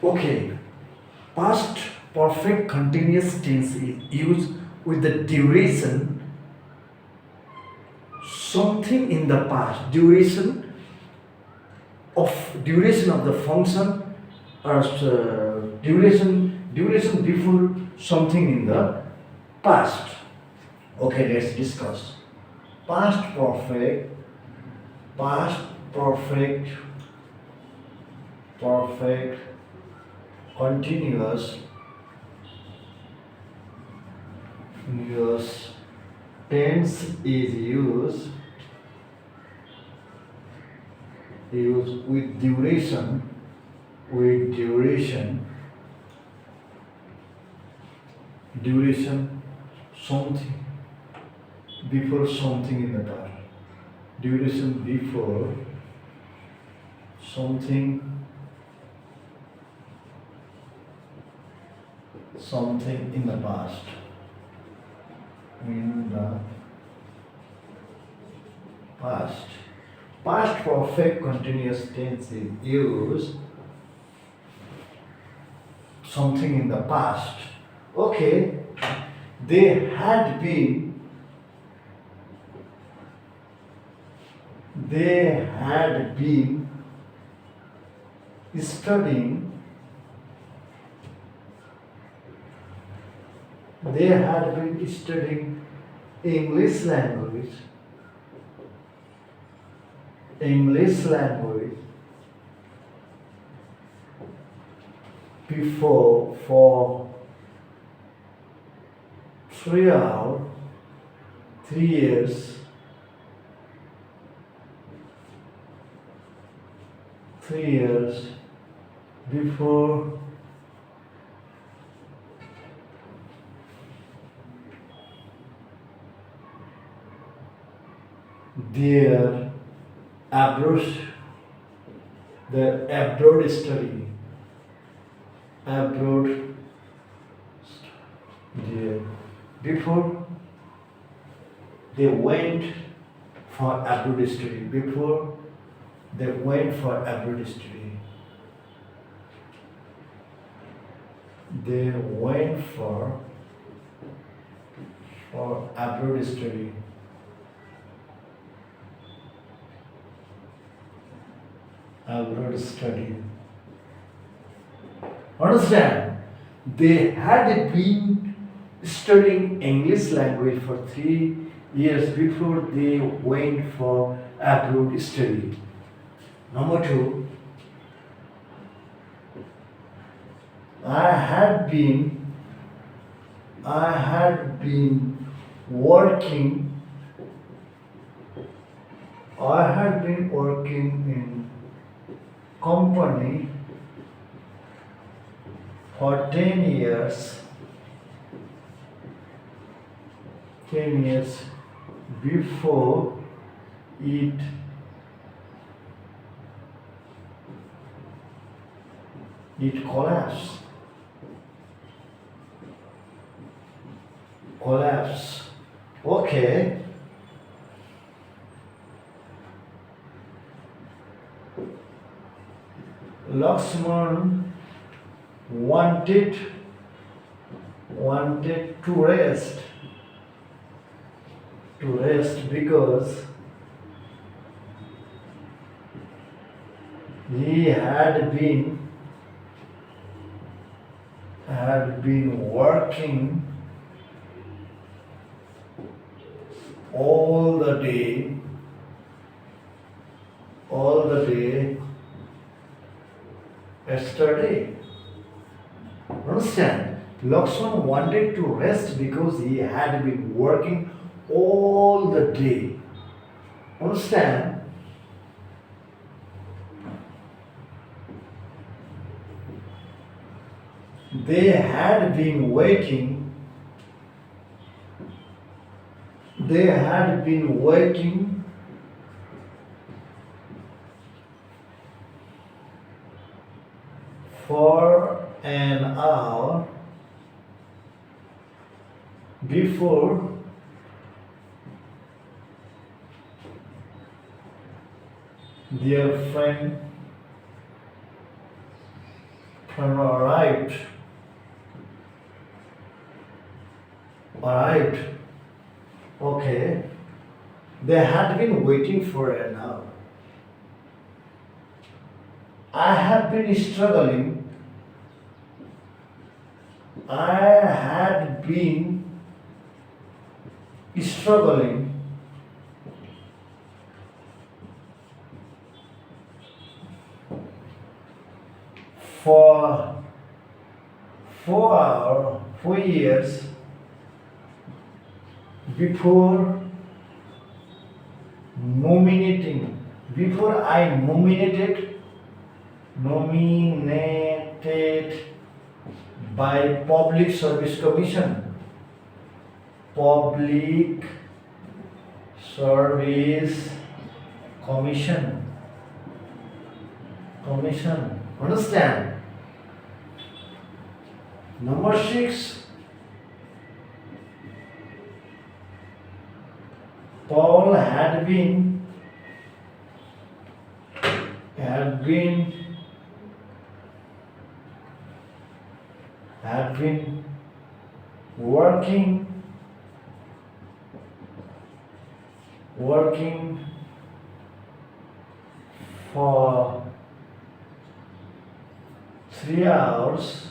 Okay, past perfect continuous tense is used with the duration something in the past. Duration of the function or duration before something in the past. Okay, let's discuss. Past perfect, past perfect, perfect, continuous, continuous tense is used with duration something before something in the past. Duration before something something in the past. In the past. Past perfect continuous tense is used something in the past. Okay, they had been they had been studying they had been studying English language English language before for 3 hours 3 years 3 years before their abroad abroad study abroad their before they went for abroad study before they went for abroad study they went for abroad study abroad study. Understand? They had been studying English language for 3 years before they went for abroad study. Number two, I had been I had been working I had been working in company for 10 years before it it collapse. Okay, Lakshman wanted to rest because he had been working all the day yesterday. Understand? Lakshman wanted to rest because he had been working all the day. Understand? They had been waiting. They had been waiting for an hour before their friend Alright, alright, okay. They had been waiting for an hour. I have been struggling. I had been struggling for 4 years before nominating, before I nominated by Public Service Commission. Public Service Commission. Commission. Understand? Number 6. Paul had been working for 3 hours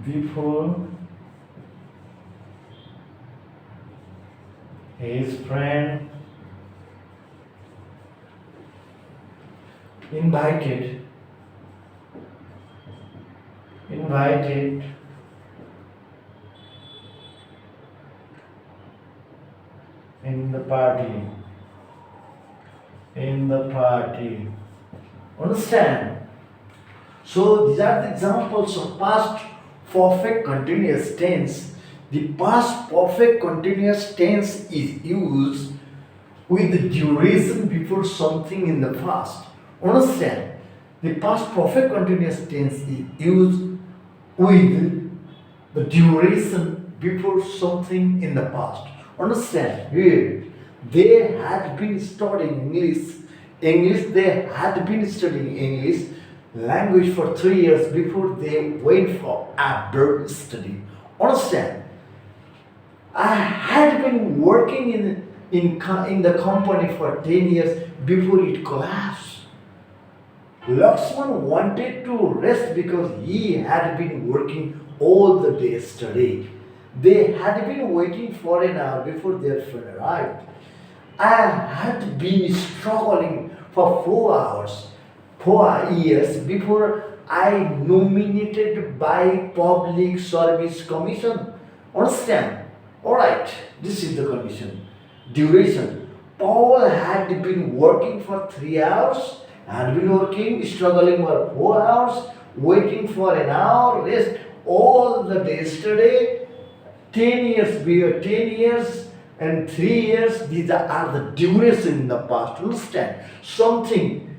before his friend invited in the party. Understand? So these are the examples of past perfect continuous tense. The past perfect continuous tense is used with the duration before something in the past. Understand? The past perfect continuous tense is used with the duration before something in the past. Understand? Here, they had been studying English. They had been studying English language for 3 years before they went for abroad study. Understand? I had been working in the company for 10 years before it collapsed. Lakshman wanted to rest because he had been working all the day studying. They had been waiting for an hour before their friend arrived. I had been struggling for 4 hours, 4 years before I nominated by Public Service Commission. Understand? Alright, this is the condition. Duration. Paul had been working for 3 hours, had been working, struggling for 4 hours, waiting for an hour, rest all the day yesterday. 10 years, we are 10 years and 3 years, these are the duration in the past. Understand? Something,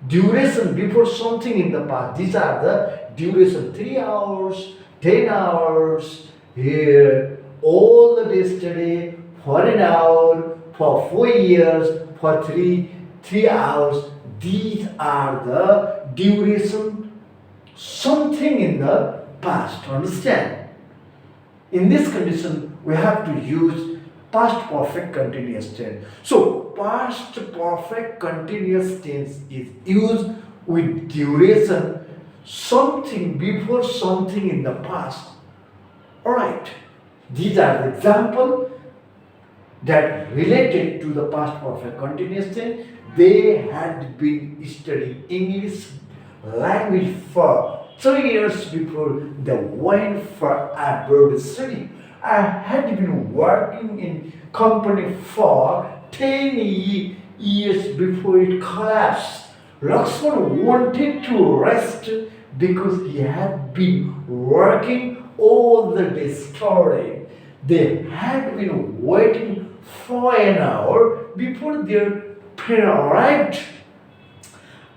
duration before something in the past. These are the duration. 3 hours, 10 hours, here, all the day yesterday, for an hour, for 4 years, for three hours. These are the duration, something in the past. Understand? In this condition, we have to use past perfect continuous tense. So, past perfect continuous tense is used with duration, something before something in the past. Alright, these are the examples that related to the past perfect continuous tense. They had been studying English language for 3 years before they went for abroad study. I had been working in company for 10 years before it collapsed. Lakshman wanted to rest because he had been working all the day studying. They had been waiting for an hour before their train arrived.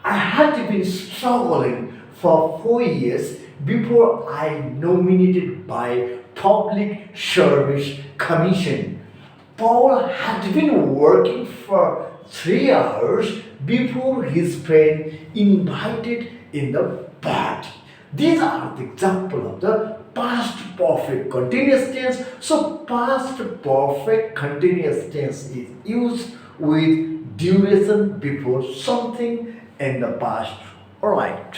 I had been struggling for 4 years before I nominated by Public Service Commission. Paul had been working for 3 hours before his friend invited in the party. These are the example of the past perfect continuous tense. So past perfect continuous tense is used with duration before something in the past. Alright.